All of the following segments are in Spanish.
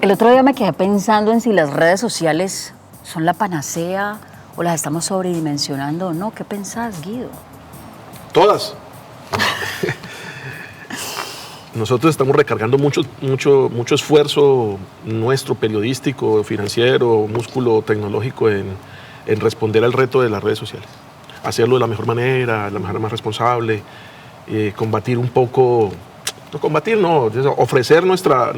El otro día me quedé pensando en si las redes sociales son la panacea o las estamos sobredimensionando o no. ¿Qué pensás, Guido? Todas. Nosotros estamos recargando mucho esfuerzo nuestro, periodístico, financiero, músculo tecnológico en responder al reto de las redes sociales. Hacerlo de la mejor manera, la manera más responsable, combatir un poco, no combatir, no, ofrecer nuestra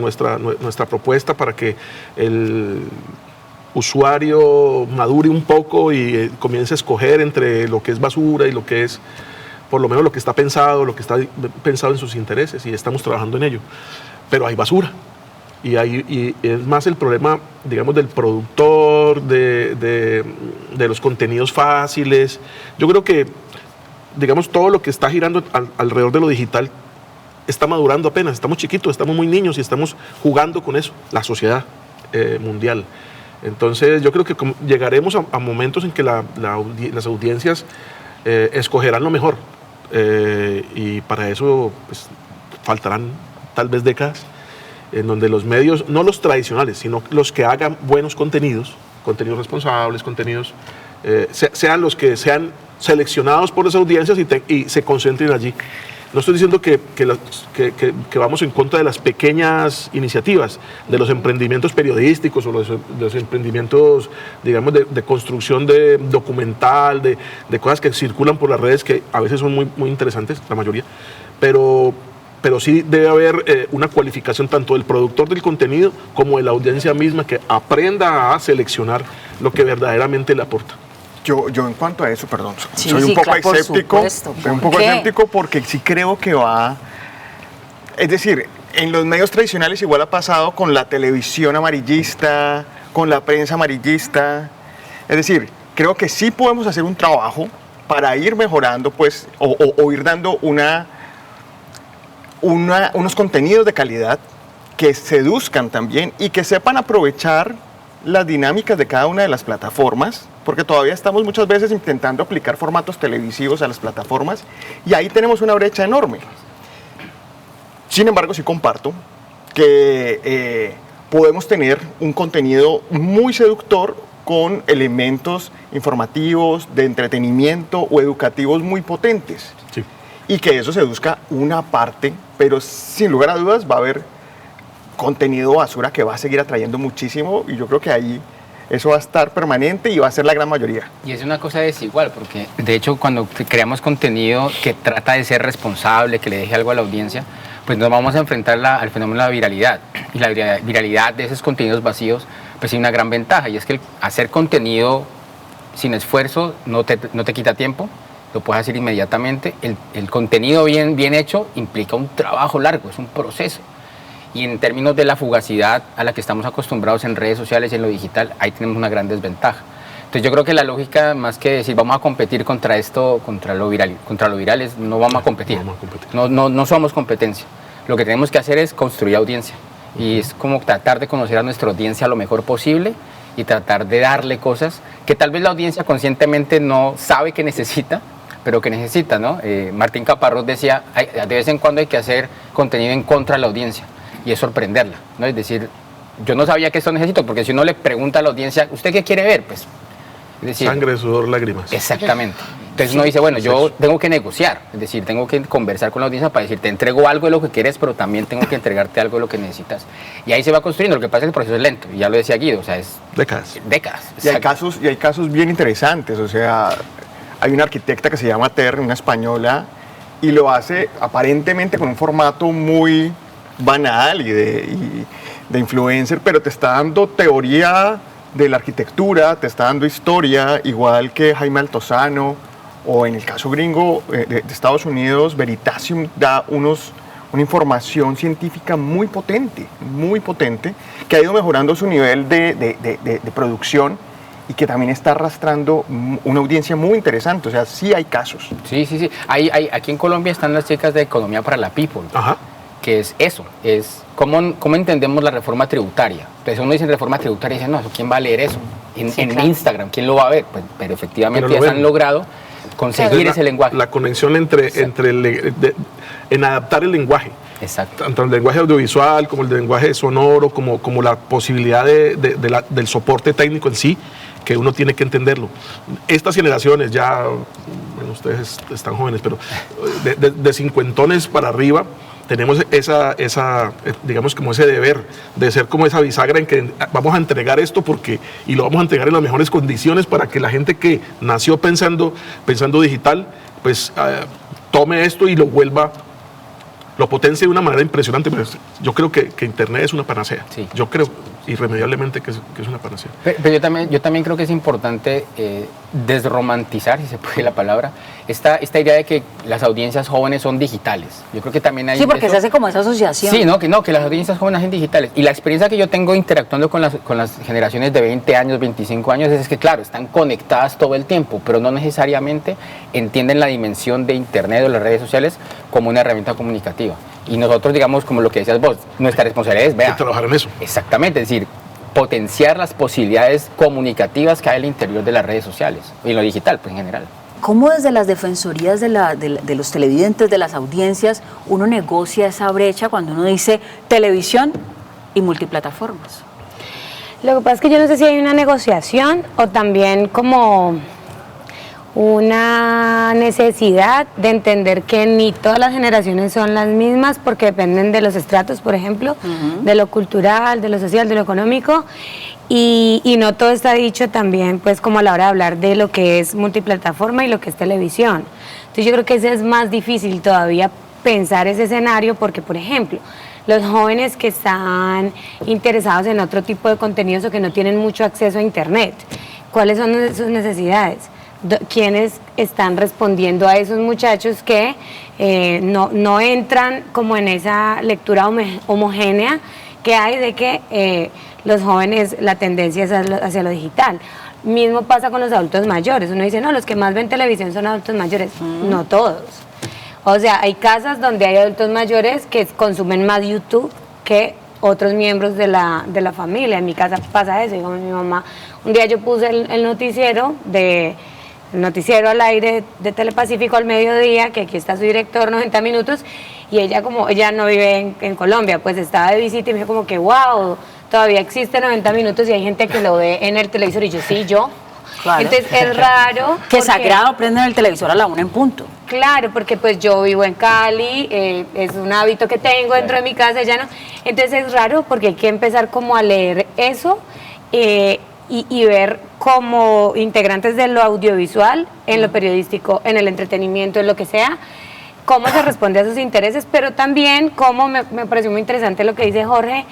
propuesta para que el usuario madure un poco y comience a escoger entre lo que es basura y lo que es, por lo menos lo que está pensado en sus intereses, y estamos trabajando en ello. Pero hay basura. Y es más el problema, digamos, del productor, de los contenidos fáciles. Yo creo que, digamos, todo lo que está girando alrededor de lo digital está madurando apenas. Estamos chiquitos, estamos muy niños y estamos jugando con eso, la sociedad mundial. Entonces, yo creo que llegaremos a momentos en que las audiencias escogerán lo mejor. Y para eso pues, faltarán tal vez décadas en donde los medios, no los tradicionales, sino los que hagan buenos contenidos responsables, contenidos, sean los que sean seleccionados por las audiencias y se concentren allí. No estoy diciendo que vamos en contra de las pequeñas iniciativas, de los emprendimientos periodísticos o los emprendimientos, digamos, de construcción de documental, de cosas que circulan por las redes que a veces son muy interesantes, la mayoría, pero sí debe haber una cualificación tanto del productor del contenido como de la audiencia misma, que aprenda a seleccionar lo que verdaderamente le aporta. Yo en cuanto a eso, perdón, Sí, soy un poco claro, escéptico. Soy un poco escéptico porque sí creo que va... Es decir, en los medios tradicionales igual ha pasado con la televisión amarillista, con la prensa amarillista. Es decir, creo que sí podemos hacer un trabajo para ir mejorando, pues, o ir dando unos contenidos de calidad que seduzcan también y que sepan aprovechar las dinámicas de cada una de las plataformas, porque todavía estamos muchas veces intentando aplicar formatos televisivos a las plataformas y ahí tenemos una brecha enorme. Sin embargo, sí comparto que podemos tener un contenido muy seductor con elementos informativos, de entretenimiento o educativos muy potentes. Sí. Y que eso seduzca una parte, pero sin lugar a dudas va a haber contenido basura que va a seguir atrayendo muchísimo, y yo creo que ahí eso va a estar permanente y va a ser la gran mayoría. Y es una cosa desigual, porque de hecho cuando creamos contenido que trata de ser responsable, que le deje algo a la audiencia, pues nos vamos a enfrentar al fenómeno de la viralidad. Y la viralidad de esos contenidos vacíos, pues tiene una gran ventaja, y es que el hacer contenido sin esfuerzo no te quita tiempo, lo puedes hacer inmediatamente. El contenido bien hecho implica un trabajo largo, es un proceso. Y en términos de la fugacidad a la que estamos acostumbrados en redes sociales y en lo digital, ahí tenemos una gran desventaja. Entonces yo creo que la lógica, más que decir vamos a competir contra esto, contra lo viral es no vamos a competir. No somos competencia. Lo que tenemos que hacer es construir audiencia. Y es como tratar de conocer a nuestra audiencia lo mejor posible y tratar de darle cosas que tal vez la audiencia conscientemente no sabe que necesita, pero que necesita, ¿no? Martín Caparrós decía, de vez en cuando hay que hacer contenido en contra de la audiencia. Y es sorprenderla, ¿no? Es decir, yo no sabía que esto necesito, porque si uno le pregunta a la audiencia, ¿usted qué quiere ver? Pues, es decir, sangre, sudor, lágrimas. Exactamente. Entonces uno dice, bueno, yo tengo que negociar, es decir, tengo que conversar con la audiencia para decir, te entrego algo de lo que quieres, pero también tengo que entregarte algo de lo que necesitas. Y ahí se va construyendo. Lo que pasa es que el proceso es lento, y ya lo decía Guido, o sea, es décadas. Y hay casos bien interesantes, o sea, hay una arquitecta que se llama Ter, una española, y lo hace aparentemente con un formato muy banal y de influencer, pero te está dando teoría de la arquitectura, te está dando historia, igual que Jaime Altozano, o en el caso gringo de Estados Unidos, Veritasium da una información científica muy potente, que ha ido mejorando su nivel de producción y que también está arrastrando una audiencia muy interesante. O sea, sí hay casos. Sí. Aquí en Colombia están las chicas de Economía para la People. Ajá. Que es eso, es cómo entendemos la reforma tributaria. Entonces uno dice reforma tributaria y dice, no, ¿quién va a leer eso? En Instagram, ¿quién lo va a ver? Pues, pero efectivamente ya han logrado conseguir ese lenguaje. La conexión en adaptar el lenguaje. Exacto. Tanto el lenguaje audiovisual como el lenguaje sonoro, como la posibilidad del soporte técnico en sí, que uno tiene que entenderlo. Estas generaciones ya, bueno, ustedes están jóvenes, pero de cincuentones para arriba, tenemos digamos, como ese deber de ser como esa bisagra en que vamos a entregar esto y lo vamos a entregar en las mejores condiciones para que la gente que nació pensando digital, pues tome esto y lo potencie de una manera impresionante. Pues yo creo que Internet es una panacea. Sí. Yo creo irremediablemente que es una panacea. Pero yo también creo que es importante desromantizar, si se puede la palabra, esta idea de que las audiencias jóvenes son digitales. Yo creo que también hay... Sí, porque se hace como esa asociación. Sí, que las audiencias jóvenes son digitales. Y la experiencia que yo tengo interactuando con las generaciones de 20 años, 25 años, es que, claro, están conectadas todo el tiempo, pero no necesariamente entienden la dimensión de Internet o las redes sociales como una herramienta comunicativa. Y nosotros, digamos, como lo que decías vos, nuestra responsabilidad es, vea, trabajar en eso. Exactamente, es decir, potenciar las posibilidades comunicativas que hay al interior de las redes sociales y en lo digital, pues en general. ¿Cómo desde las defensorías de los televidentes, de las audiencias, uno negocia esa brecha cuando uno dice televisión y multiplataformas? Lo que pasa es que yo no sé si hay una negociación o también como una necesidad de entender que ni todas las generaciones son las mismas porque dependen de los estratos, por ejemplo, de lo cultural, de lo social, de lo económico, y no todo está dicho también pues como a la hora de hablar de lo que es multiplataforma y lo que es televisión. Entonces yo creo que ese es más difícil todavía pensar ese escenario porque, por ejemplo, los jóvenes que están interesados en otro tipo de contenidos o que no tienen mucho acceso a Internet, ¿cuáles son sus necesidades? ¿Quiénes están respondiendo a esos muchachos que no entran como en esa lectura homogénea que hay de que los jóvenes, la tendencia es hacia lo digital? Mismo pasa con los adultos mayores. Uno dice, no, los que más ven televisión son adultos mayores. No todos. O sea, hay casas donde hay adultos mayores que consumen más YouTube que otros miembros de la familia. En mi casa pasa eso. Digamos, mi mamá, un día yo puse el noticiero al aire de Telepacífico al mediodía, que aquí está su director, 90 minutos, y ella no vive en Colombia, pues estaba de visita y me dijo como que wow, todavía existe 90 minutos y hay gente que lo ve en el televisor, y yo. Claro. Entonces es raro. Que sagrado prenden el televisor a la 1 en punto. Claro, porque pues yo vivo en Cali, es un hábito que tengo dentro de mi casa, ya no. Entonces es raro porque hay que empezar como a leer eso y ver como integrantes de lo audiovisual, en lo periodístico, en el entretenimiento, en lo que sea, cómo se responde a sus intereses, pero también como me pareció muy interesante lo que dice Jorge.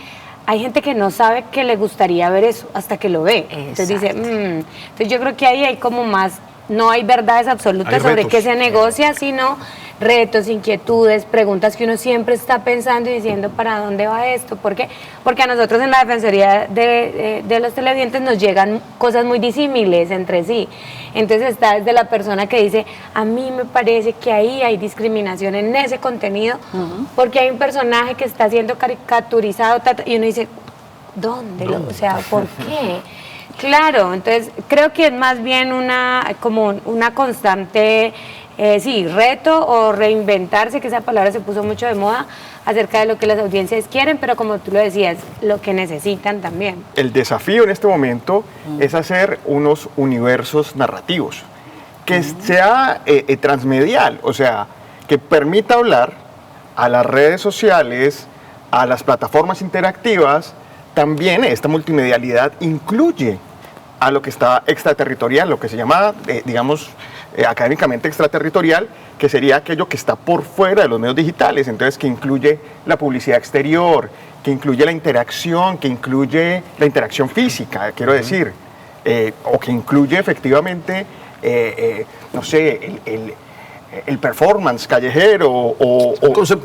Hay gente que no sabe que le gustaría ver eso hasta que lo ve. Entonces dice, Entonces yo creo que ahí hay como más, no hay verdades absolutas sobre qué se negocia, sino retos, inquietudes, preguntas que uno siempre está pensando y diciendo, ¿para dónde va esto? ¿Por qué? Porque a nosotros en la Defensoría de los televidentes nos llegan cosas muy disímiles entre sí. Entonces está desde la persona que dice, a mí me parece que ahí hay discriminación en ese contenido, porque hay un personaje que está siendo caricaturizado, y uno dice, ¿dónde? O sea, ¿por qué? Claro, entonces creo que es más bien como una constante reto o reinventarse, que esa palabra se puso mucho de moda, acerca de lo que las audiencias quieren, pero como tú lo decías, lo que necesitan también. El desafío en este momento es hacer unos universos narrativos, que sea transmedial, o sea, que permita hablar a las redes sociales, a las plataformas interactivas. También esta multimedialidad incluye a lo que está extraterritorial, lo que se llama, académicamente extraterritorial, que sería aquello que está por fuera de los medios digitales, entonces que incluye la publicidad exterior, que incluye la interacción, que incluye la interacción física, quiero decir, o que incluye efectivamente, el performance callejero o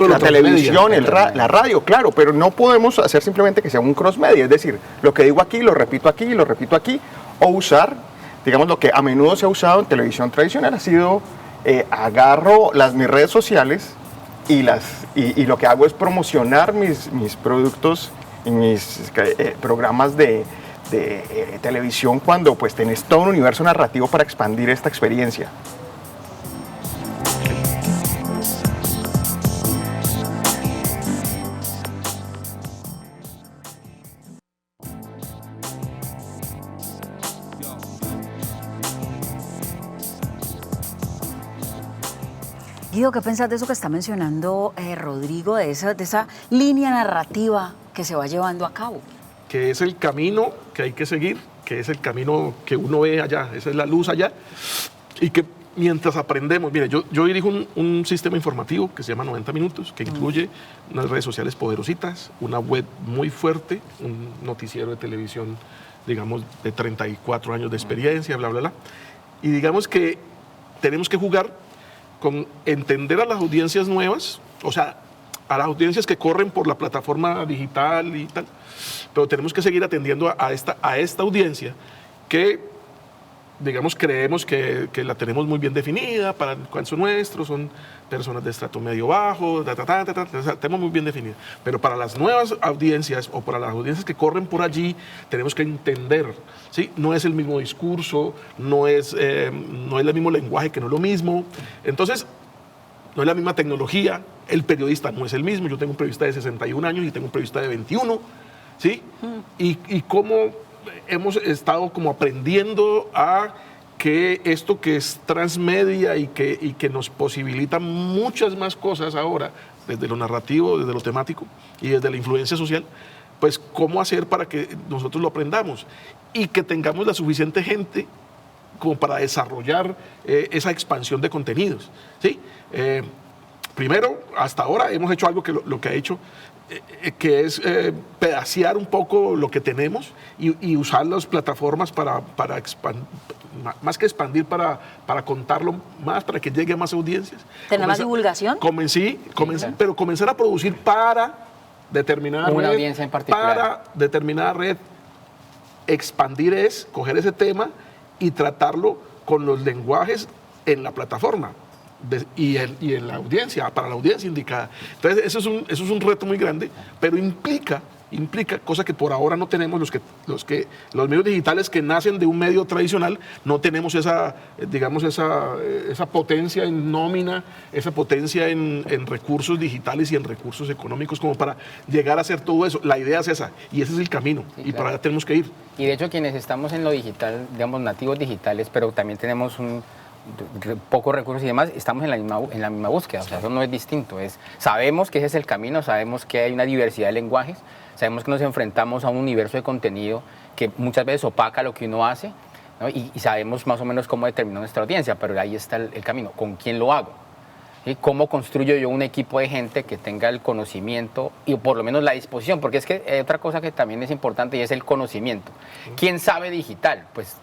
la televisión, la radio, claro, pero no podemos hacer simplemente que sea un cross media, es decir, lo que digo aquí, lo repito aquí, o usar, digamos, lo que a menudo se ha usado en televisión tradicional ha sido, agarro mis redes sociales y lo que hago es promocionar mis productos y mis programas de televisión cuando pues tenés todo un universo narrativo para expandir esta experiencia. Guido, ¿qué pensás de eso que está mencionando Rodrigo, de esa línea narrativa que se va llevando a cabo? Que es el camino que hay que seguir, que es el camino que uno ve allá, esa es la luz allá, y que mientras aprendemos, mire, yo dirijo un sistema informativo que se llama 90 Minutos, que incluye unas redes sociales poderositas, una web muy fuerte, un noticiero de televisión, digamos, de 34 años de experiencia, bla, bla, bla. Y digamos que tenemos que jugar con entender a las audiencias nuevas, o sea, a las audiencias que corren por la plataforma digital y tal, pero tenemos que seguir atendiendo a esta audiencia que, digamos, creemos que la tenemos muy bien definida para el caso nuestro, son personas de estrato medio bajo, o sea, tenemos muy bien definida. Pero para las nuevas audiencias o para las audiencias que corren por allí, tenemos que entender, ¿sí? No es el mismo discurso, no es el mismo lenguaje, que no es lo mismo. Entonces, no es la misma tecnología, el periodista no es el mismo. Yo tengo un periodista de 61 años y tengo un periodista de 21, ¿sí? Y cómo hemos estado como aprendiendo a que esto que es transmedia y que nos posibilita muchas más cosas ahora, desde lo narrativo, desde lo temático y desde la influencia social, pues cómo hacer para que nosotros lo aprendamos y que tengamos la suficiente gente como para desarrollar esa expansión de contenidos, ¿sí? Primero, hasta ahora hemos hecho algo que lo que ha hecho, que es pedacear un poco lo que tenemos y usar las plataformas para expandir, más que expandir, para contarlo más, para que llegue a más audiencias. ¿Tener más divulgación? Pero comenzar a producir para determinada una red, audiencia en particular. Para determinada red. Expandir es coger ese tema y tratarlo con los lenguajes en la plataforma y en la audiencia, para la audiencia indicada. Entonces, eso es un reto muy grande, pero implica, cosa que por ahora no tenemos los medios digitales que nacen de un medio tradicional, no tenemos esa potencia en nómina, esa potencia en recursos digitales y en recursos económicos como para llegar a hacer todo eso. La idea es esa, y ese es el camino, Sí, y claro. para allá tenemos que ir. Y de hecho quienes estamos en lo digital, digamos nativos digitales, pero también tenemos pocos recursos y demás, estamos en la misma búsqueda, o sea, eso no es distinto, sabemos que ese es el camino, sabemos que hay una diversidad de lenguajes, sabemos que nos enfrentamos a un universo de contenido que muchas veces opaca lo que uno hace, ¿no? y sabemos más o menos cómo determinar nuestra audiencia, pero ahí está el camino, ¿con quién lo hago? ¿Sí? ¿Cómo construyo yo un equipo de gente que tenga el conocimiento y por lo menos la disposición? Porque es que hay otra cosa que también es importante y es el conocimiento. ¿Quién sabe digital? Pues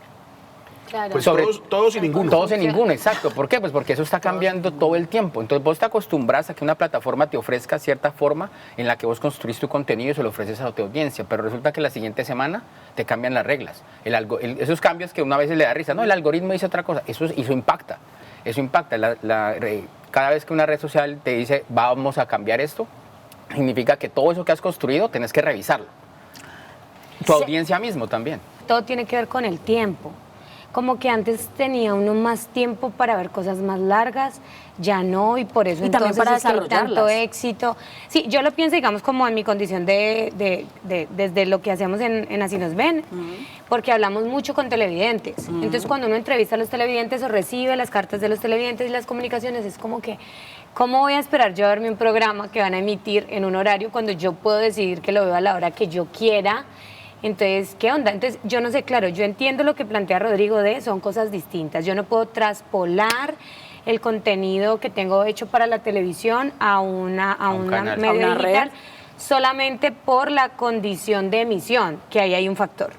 Claro. Pues sobre- todos y ninguno. todos en ninguno, exacto. ¿Por qué? Pues porque eso está cambiando todo el tiempo. Entonces vos te acostumbras a que una plataforma te ofrezca cierta forma en la que vos construís tu contenido y se lo ofreces a tu audiencia, pero resulta que la siguiente semana te cambian las reglas. Esos cambios que una vez le da risa, no, el algoritmo dice otra cosa, eso impacta. Eso impacta. Cada vez que una red social te dice vamos a cambiar esto, significa que todo eso que has construido tenés que revisarlo. Tu Sí. audiencia mismo también. Todo tiene que ver con el tiempo. Como que antes tenía uno más tiempo para ver cosas más largas, ya no, y por eso Y también entonces para es que hay tanto desarrollarlas. éxito. Sí, yo lo pienso, digamos, como en mi condición desde lo que hacemos en Así Nos Ven, porque hablamos mucho con televidentes. Entonces, cuando uno entrevista a los televidentes o recibe las cartas de los televidentes y las comunicaciones, es como que, ¿cómo voy a esperar yo a verme un programa que van a emitir en un horario cuando yo puedo decidir que lo veo a la hora que yo quiera? Entonces, ¿qué onda? Entonces, yo no sé, claro, yo entiendo lo que plantea Rodrigo son cosas distintas. Yo no puedo traspolar el contenido que tengo hecho para la televisión a un una canal. medio A una digital red. solamente por la condición de emisión, que ahí hay un factor.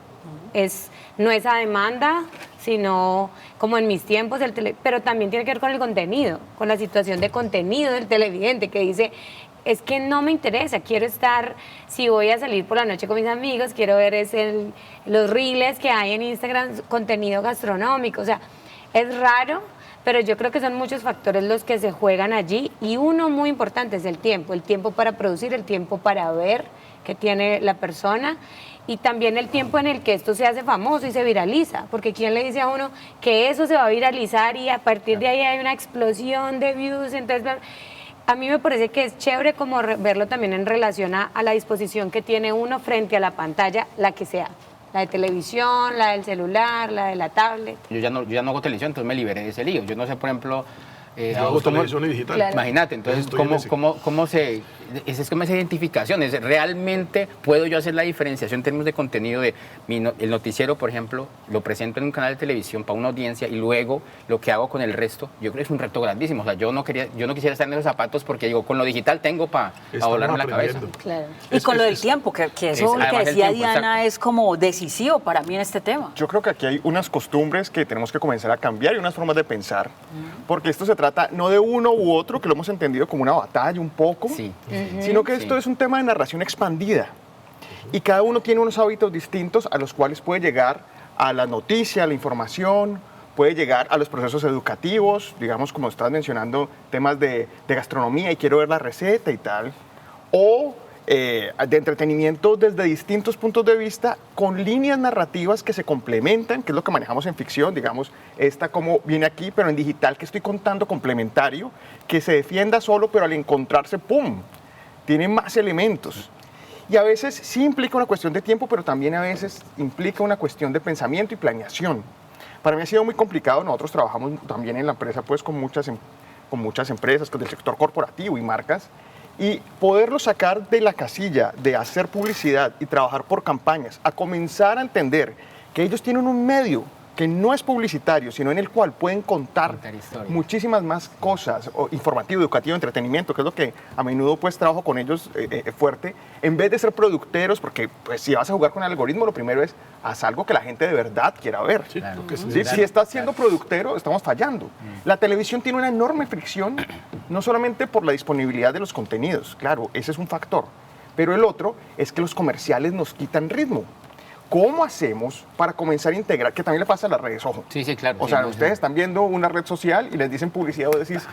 No es a demanda, sino como en mis tiempos, pero también tiene que ver con el contenido, con la situación de contenido del televidente que dice, es que no me interesa, quiero estar, si voy a salir por la noche con mis amigos, quiero ver los reels que hay en Instagram, contenido gastronómico, o sea, es raro, pero yo creo que son muchos factores los que se juegan allí y uno muy importante es el tiempo para producir, el tiempo para ver que tiene la persona y también el tiempo en el que esto se hace famoso y se viraliza, porque ¿quién le dice a uno que eso se va a viralizar y a partir de ahí hay una explosión de views? Entonces, a mí me parece que es chévere como verlo también en relación a la disposición que tiene uno frente a la pantalla, la que sea, la de televisión, la del celular, la de la tablet. Yo ya no hago televisión, entonces me liberé de ese lío. Yo no sé, por ejemplo, Yo hago televisión y digital. Claro. Imagínate, entonces, Estoy en ese. es como esa identificación? Es, ¿realmente puedo yo hacer la diferenciación en términos de contenido de el noticiero, por ejemplo, lo presento en un canal de televisión para una audiencia y luego lo que hago con el resto? Yo creo que es un reto grandísimo. O sea, yo no quisiera estar en esos zapatos porque digo, con lo digital tengo para Estamos volarme la cabeza. aprendiendo. Claro. Y con lo del es- tiempo, que eso es- lo que además el decía tiempo, Diana exacto. es como decisivo para mí en este tema. Yo creo que aquí hay unas costumbres que tenemos que comenzar a cambiar y unas formas de pensar, porque esto se trata no de uno u otro, que lo hemos entendido como una batalla un poco, Sí. sino que Sí. esto es un tema de narración expandida. Y cada uno tiene unos hábitos distintos a los cuales puede llegar a la noticia, a la información, puede llegar a los procesos educativos, digamos como estás mencionando, temas de gastronomía y quiero ver la receta y tal, o de entretenimiento desde distintos puntos de vista con líneas narrativas que se complementan, que es lo que manejamos en ficción, digamos, esta como viene aquí, pero en digital que estoy contando complementario, que se defienda solo, pero al encontrarse, ¡pum!, tiene más elementos. Y a veces sí implica una cuestión de tiempo, pero también a veces implica una cuestión de pensamiento y planeación. Para mí ha sido muy complicado, nosotros trabajamos también en la empresa pues con muchas empresas del sector corporativo y marcas, y poderlo sacar de la casilla de hacer publicidad y trabajar por campañas, a comenzar a entender que ellos tienen un medio que no es publicitario, sino en el cual pueden contar historias. muchísimas más cosas, informativo, educativo, entretenimiento, que es lo que a menudo pues trabajo con ellos fuerte, en vez de ser producteros, porque pues si vas a jugar con el algoritmo, lo primero es haz algo que la gente de verdad quiera ver. Sí, Claro. lo que se ¿Sí? necesita. Si estás siendo productero, estamos fallando. La televisión tiene una enorme fricción, no solamente por la disponibilidad de los contenidos, claro, ese es un factor, pero el otro es que los comerciales nos quitan ritmo. ¿Cómo hacemos para comenzar a integrar? Que también le pasa a las redes, ojo. Sí, sí, claro. O sí, sea, no, ustedes sí. están viendo una red social y les dicen publicidad o decís,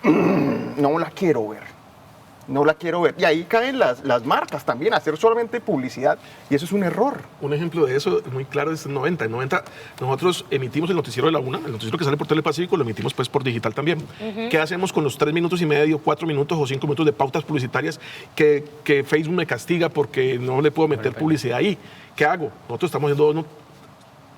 no la quiero ver. No la quiero ver. Y ahí caen las marcas también, hacer solamente publicidad. Y eso es un error. Un ejemplo de eso muy claro es en 90. En 90 nosotros emitimos el noticiero de la una, el noticiero que sale por Telepacífico, lo emitimos pues por digital también. ¿Qué hacemos con los 3 minutos y medio, 4 minutos o 5 minutos de pautas publicitarias que Facebook me castiga porque no le puedo meter publicidad ahí? ¿Qué hago? Nosotros estamos haciendo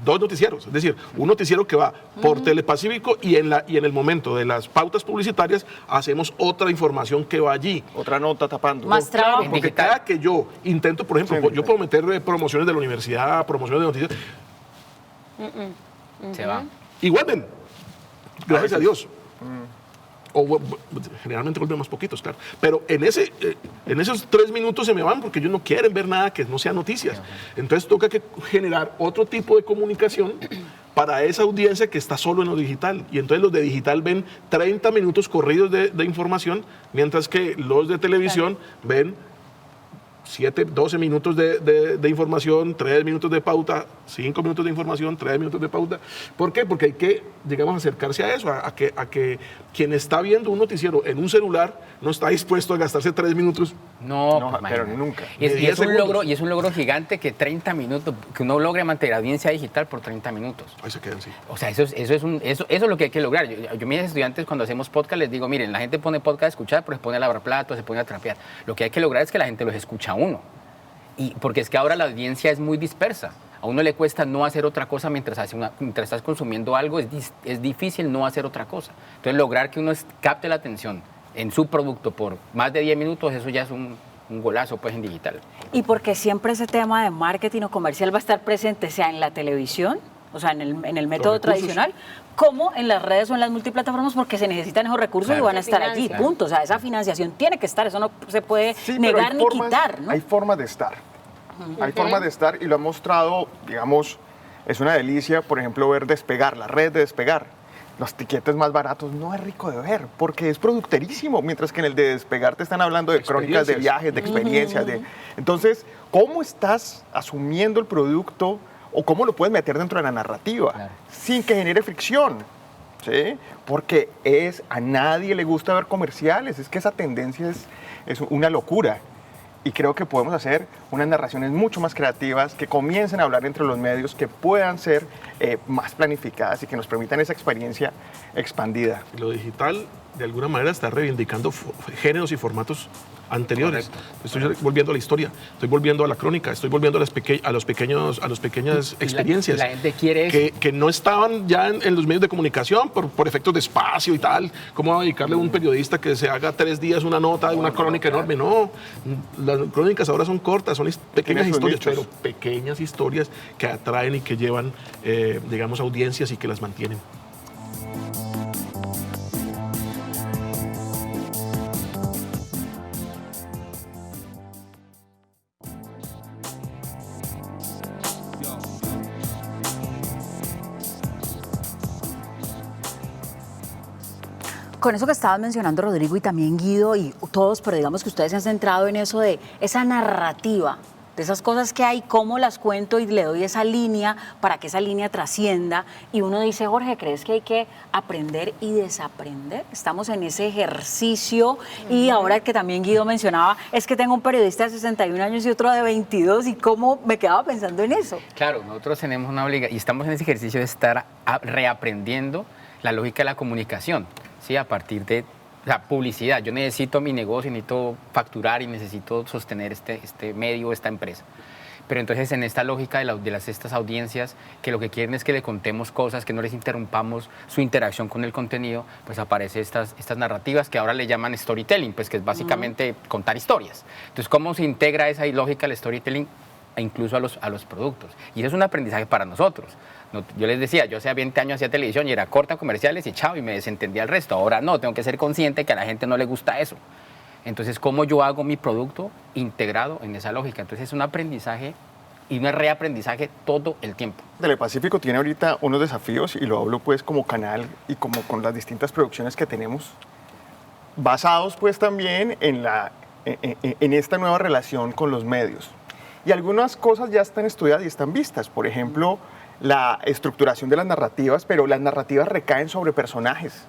dos noticieros, es decir, un noticiero que va por Telepacífico y en el momento de las pautas publicitarias hacemos otra información que va allí. Otra nota tapando. Más trabajo. Porque digital. cada que yo intento, por ejemplo, Sí, yo puedo meter promociones de la universidad, promociones de noticias, Se va. y vuelven. Gracias a Dios. Generalmente vuelven más poquitos, claro. Pero en esos 3 minutos se me van porque ellos no quieren ver nada que no sea noticias. Entonces toca que generar otro tipo de comunicación para esa audiencia que está solo en lo digital. Y entonces los de digital ven 30 minutos corridos de información, mientras que los de televisión ven 7, 12 minutos de información, 3 minutos de pauta, 5 minutos de información, 3 minutos de pauta. ¿Por qué? Porque hay que, digamos, acercarse a eso, a que quien está viendo un noticiero en un celular no está dispuesto a gastarse 3 minutos. No, No, pues, pero imagínate. nunca. Y es, Ni y es 10 un segundos. logro, y es un logro gigante que 30 minutos, que uno logre mantener audiencia digital por 30 minutos. Ahí se quedan, sí. O sea, eso es lo que hay que lograr. Yo a mis estudiantes cuando hacemos podcast les digo, miren, la gente pone podcast a escuchar, pero se pone a lavar platos, se pone a trapear. Lo que hay que lograr es que la gente los escucha a uno. Y porque es que ahora la audiencia es muy dispersa. A uno le cuesta no hacer otra cosa mientras estás consumiendo algo, es difícil no hacer otra cosa. Entonces lograr que uno capte la atención en su producto por más de 10 minutos, eso ya es un golazo pues en digital. Y porque siempre ese tema de marketing o comercial va a estar presente, sea en la televisión, o sea, en el método recursos. tradicional, como en las redes o en las multiplataformas, porque se necesitan esos recursos Claro. y van a Se estar allí, financia. punto. O sea, esa financiación tiene que estar, eso no se puede Sí, pero negar hay ni formas- quitar, ¿no? Hay formas de estar. Hay formas de estar y lo han mostrado, digamos, es una delicia, por ejemplo, ver Despegar, la red de Despegar. Los tiquetes más baratos no es rico de ver porque es producterísimo, mientras que en el de Despegar te están hablando de crónicas de Experiencias. viajes, de experiencias. Entonces, ¿cómo estás asumiendo el producto o cómo lo puedes meter dentro de la narrativa Claro. sin que genere fricción? ¿Sí? Porque a nadie le gusta ver comerciales, es que esa tendencia es una locura. Y creo que podemos hacer unas narraciones mucho más creativas, que comiencen a hablar entre los medios, que puedan ser más planificadas y que nos permitan esa experiencia expandida. Lo digital, de alguna manera, está reivindicando géneros y formatos anteriores. Correcto. Estoy volviendo a la historia, estoy volviendo a la crónica, estoy volviendo a las pequeñas experiencias la gente quiere eso. que no estaban ya en los medios de comunicación por efectos de espacio y tal. ¿Cómo va a dedicarle a un periodista que se haga 3 días una nota de una crónica enorme? No, las crónicas ahora son cortas, son pequeñas Tiene sus historias, nichos. pero pequeñas historias que atraen y que llevan, digamos, audiencias y que las mantienen. Con eso que estabas mencionando, Rodrigo, y también Guido, y todos, pero digamos que ustedes se han centrado en eso de esa narrativa, de esas cosas que hay, cómo las cuento y le doy esa línea para que esa línea trascienda. Y uno dice, Jorge, ¿crees que hay que aprender y desaprender? Estamos en ese ejercicio. Y ahora que también Guido mencionaba, es que tengo un periodista de 61 años y otro de 22, y cómo me quedaba pensando en eso. Claro, nosotros tenemos una obligación y estamos en ese ejercicio de estar reaprendiendo la lógica de la comunicación, ¿sí? A partir de la publicidad. Yo necesito mi negocio, necesito facturar y necesito sostener este medio, esta empresa. Pero entonces en esta lógica de estas audiencias que lo que quieren es que le contemos cosas, que no les interrumpamos su interacción con el contenido, pues aparecen estas narrativas que ahora le llaman storytelling, pues que es básicamente contar historias. Entonces, ¿cómo se integra esa lógica del storytelling incluso a los productos? Y eso es un aprendizaje para nosotros. Yo les decía, yo hace 20 años hacía televisión y era corta, comerciales y chao, y me desentendía el resto. Ahora no, tengo que ser consciente que a la gente no le gusta eso. Entonces, ¿cómo yo hago mi producto integrado en esa lógica? Entonces, es un aprendizaje y un reaprendizaje todo el tiempo. Telepacífico tiene ahorita unos desafíos, y lo hablo pues como canal y como con las distintas producciones que tenemos, basados pues también en esta nueva relación con los medios. Y algunas cosas ya están estudiadas y están vistas. Por ejemplo, la estructuración de las narrativas, pero las narrativas recaen sobre personajes.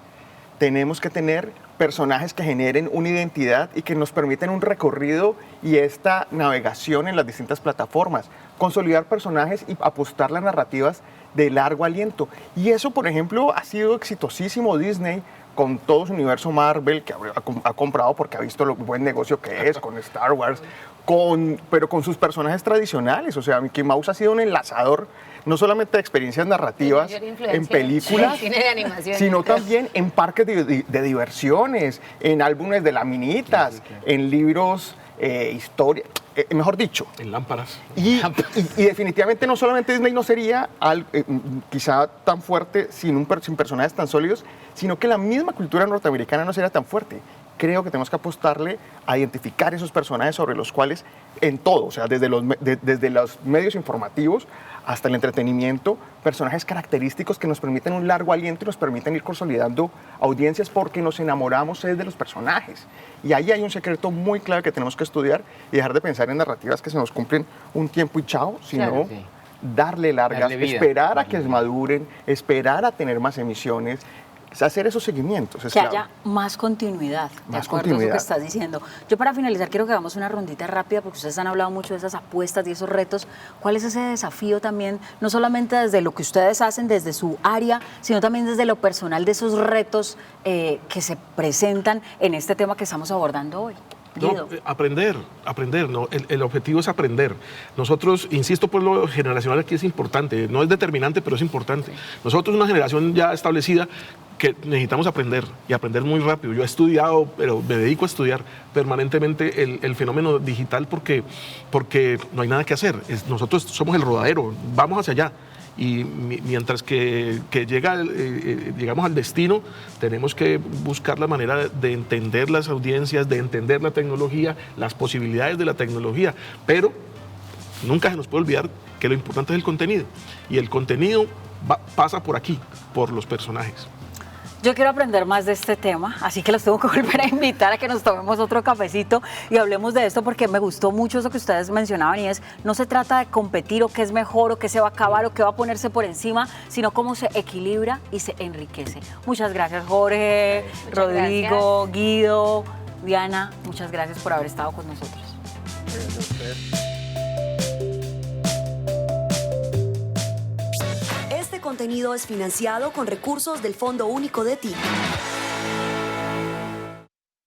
Tenemos que tener personajes que generen una identidad y que nos permiten un recorrido y esta navegación en las distintas plataformas. Consolidar personajes y apostar las narrativas de largo aliento. Y eso, por ejemplo, ha sido exitosísimo. Disney, con todo su universo Marvel, que ha comprado porque ha visto lo buen negocio que es, con Star Wars, pero con sus personajes tradicionales. O sea, Mickey Mouse ha sido un enlazador no solamente de experiencias narrativas en películas, sino también en parques de diversiones, en álbumes de laminitas, en libros, historia, mejor dicho. En lámparas. Y definitivamente no solamente Disney no sería quizá tan fuerte sin personajes tan sólidos, sino que la misma cultura norteamericana no sería tan fuerte. Creo que tenemos que apostarle a identificar esos personajes sobre los cuales en todo, o sea, desde los medios informativos hasta el entretenimiento, personajes característicos que nos permiten un largo aliento y nos permiten ir consolidando audiencias porque nos enamoramos de los personajes. Y ahí hay un secreto muy clave que tenemos que estudiar y dejar de pensar en narrativas que se nos cumplen un tiempo y chao, sino Claro, sí. darle largas, Darle vida. esperar a que maduren, esperar a tener más emisiones, hacer esos seguimientos. Es Que clave. haya más continuidad, de Más acuerdo a continuidad. eso que estás diciendo. Yo, para finalizar, quiero que hagamos una rondita rápida, porque ustedes han hablado mucho de esas apuestas y esos retos. ¿Cuál es ese desafío también, no solamente desde lo que ustedes hacen, desde su área, sino también desde lo personal, de esos retos que se presentan en este tema que estamos abordando hoy? Guido. No, aprender, ¿no? El objetivo es aprender. Nosotros, insisto, pues lo generacional aquí es importante, no es determinante, pero es importante. Nosotros, una generación ya establecida, que necesitamos aprender y aprender muy rápido. Yo he estudiado, pero me dedico a estudiar permanentemente el fenómeno digital porque no hay nada que hacer. Nosotros somos el rodadero, vamos hacia allá. Y mientras que llegamos al destino, tenemos que buscar la manera de entender las audiencias, de entender la tecnología, las posibilidades de la tecnología, pero nunca se nos puede olvidar que lo importante es el contenido, y el contenido pasa por aquí, por los personajes. Yo quiero aprender más de este tema, así que los tengo que volver a invitar a que nos tomemos otro cafecito y hablemos de esto, porque me gustó mucho eso que ustedes mencionaban, y es, no se trata de competir o qué es mejor o qué se va a acabar o qué va a ponerse por encima, sino cómo se equilibra y se enriquece. Muchas gracias, Jorge, Rodrigo, Guido, Diana, muchas gracias por haber estado con nosotros. Este contenido es financiado con recursos del Fondo Único de TIC.